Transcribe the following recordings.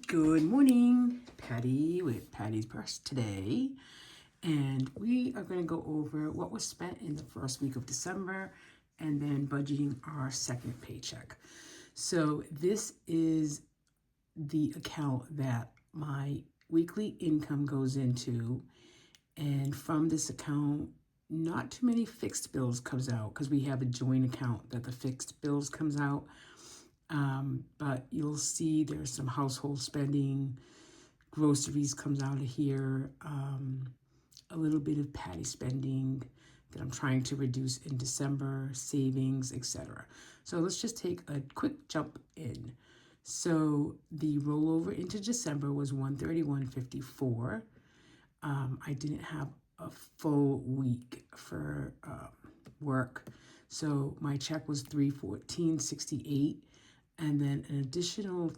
Good morning, Patty with Patty's Purse today. And we are going to go over what was spent in the first week of December and then budgeting our second paycheck. So this is the account that my weekly income goes into. And from this account, not too many fixed bills comes out because we have a joint account that the fixed bills comes out. But you'll see there's some household spending, groceries comes out of here, a little bit of Patty spending that I'm trying to reduce in December, savings, etc. So let's just take a quick jump in. So the rollover into December was 131.54. I didn't have a full week for work, so my check was 314.68, and then an additional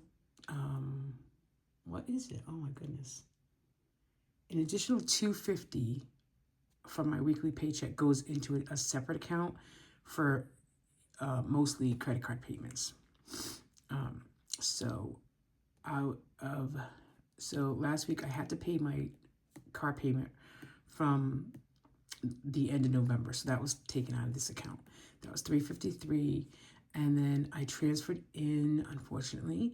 what is it? Oh my goodness. An additional $250 from my weekly paycheck goes into a separate account for mostly credit card payments. So out of so last week I had to pay my car payment from the end of November, so that was taken out of this account. That was $353, and then I transferred in. Unfortunately,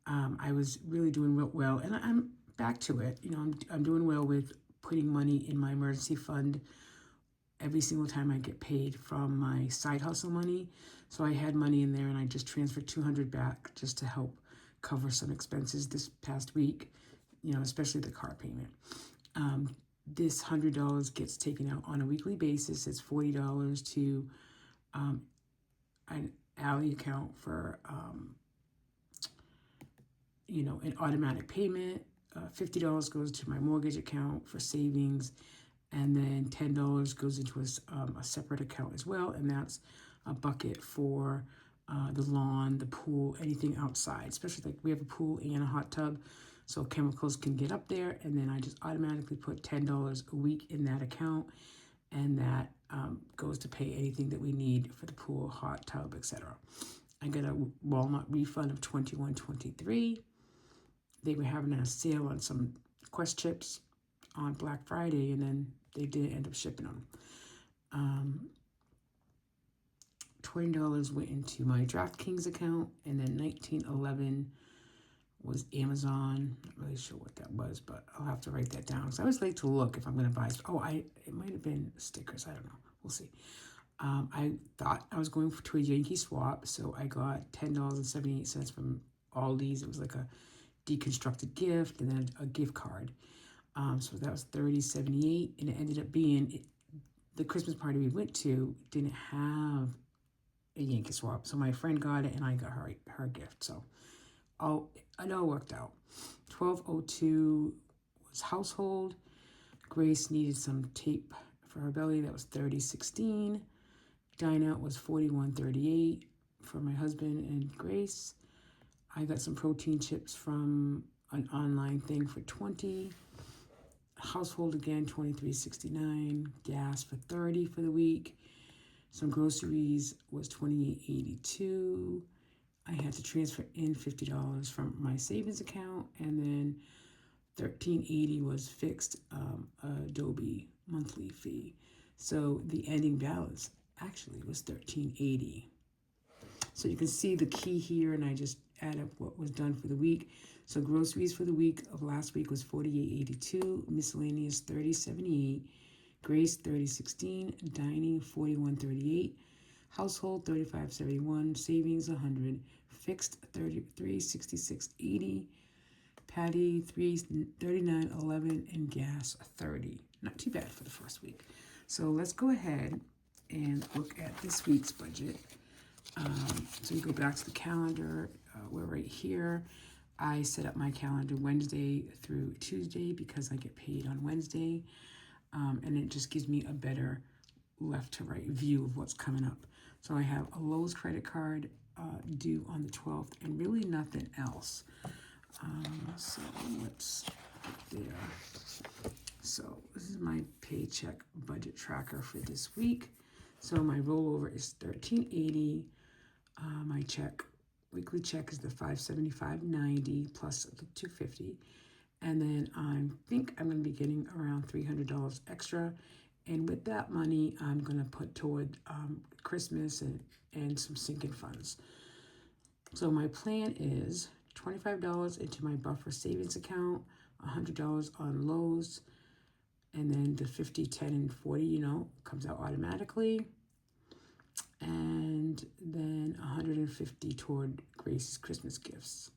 I was really doing real well, and I'm back to it. I'm doing well with putting money in my emergency fund every single time I get paid from my side hustle money. So I had money in there, and I just transferred $200 back just to help cover some expenses this past week. Especially the car payment. This $100 gets taken out on a weekly basis. It's $40 to an alley account for an automatic payment. $50 goes to my mortgage account for savings, and then $10 goes into a separate account as well, and that's a bucket for the lawn, the pool, anything outside. Especially like we have a pool and a hot tub, so chemicals can get up there, and then I just automatically put $10 a week in that account, and that goes to pay anything that we need for the pool, hot tub, etc. I got a Walmart refund of $21.23. They were having a sale on some Quest chips on Black Friday, and then they didn't end up shipping them. $20 went into my DraftKings account, and then $19.11 was Amazon. Not really sure what that was, but I'll have to write that down because I always like to look if I'm going to buy. It might have been stickers. I don't know. We'll see. I thought I was going to a Yankee swap, so I got $10.78 from Aldi's. It was like a deconstructed gift and then a gift card. So that was $30.78, and it ended up being the Christmas party we went to didn't have a Yankee swap, so my friend got it and I got her gift. So it all worked out. $12.02 was household. Grace needed some tape for her belly. That was $30.16. Dine out was $41.38 for my husband and Grace. I got some protein chips from an online thing for $20. Household again, $23.69. Gas for $30 for the week. Some groceries was $28.82. I had to transfer in $50 from my savings account, and then $13.80 was fixed Adobe monthly fee. So the ending balance actually was $13.80. So you can see the key here, and I just add up what was done for the week. So groceries for the week of last week was $48.82, miscellaneous $30.78, Grace $30.16, dining $41.38, household $35.71, savings $100, fixed $33.66.80, Patty $39.11, and gas $30. Not too bad for the first week. So let's go ahead and look at this week's budget. So we go back to the calendar. We're right here. I set up my calendar Wednesday through Tuesday because I get paid on Wednesday. And it just gives me a better left to right view of what's coming up. So I have a Lowe's credit card due on the 12th and really nothing else. So let's put there. So this is my paycheck budget tracker for this week. So my rollover is $13.80. My check weekly check is the $575.90 plus the $250. And then I think I'm going to be getting around $300 extra. And with that money, I'm going to put toward Christmas and some sinking funds. So my plan is $25 into my buffer savings account, $100 on Lowe's, and then the 50, 10, and 40, comes out automatically. And then $150 toward Grace's Christmas gifts.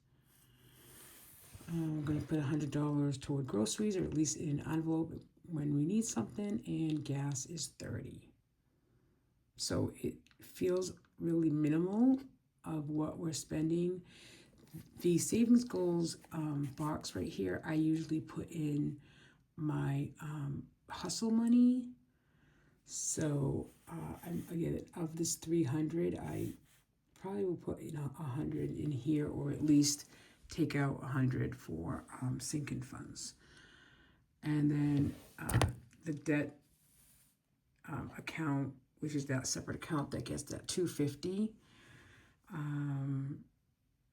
I'm going to put $100 toward groceries, or at least in an envelope when we need something, and gas is $30. So it feels really minimal of what we're spending. The savings goals box right here, I usually put in my hustle money. So again, of this 300, I probably will put 100 in here, or at least take out 100 for sinking funds. And then the debt account, which is that separate account that gets that $250.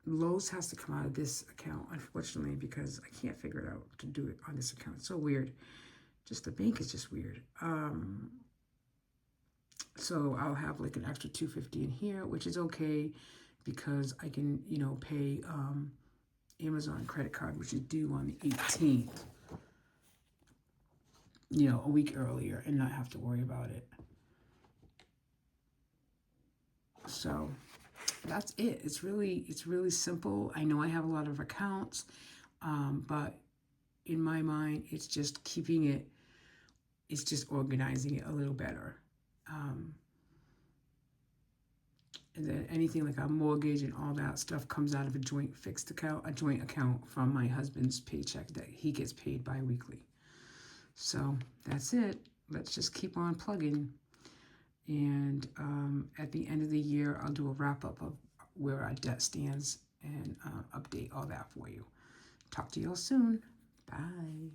Lowe's has to come out of this account, unfortunately, because I can't figure it out to do it on this account. It's so weird. Just the bank is just weird. So I'll have like an extra $250 in here, which is okay because I can, pay Amazon credit card, which is due on the 18th, a week earlier, and not have to worry about it. So that's it. It's really simple. I know I have a lot of accounts, but in my mind, it's just it's just organizing it a little better. And then anything like our mortgage and all that stuff comes out of a joint account from my husband's paycheck that he gets paid bi-weekly. So that's it. Let's just keep on plugging. And at the end of the year, I'll do a wrap-up of where our debt stands and update all that for you. Talk to y'all soon. Bye.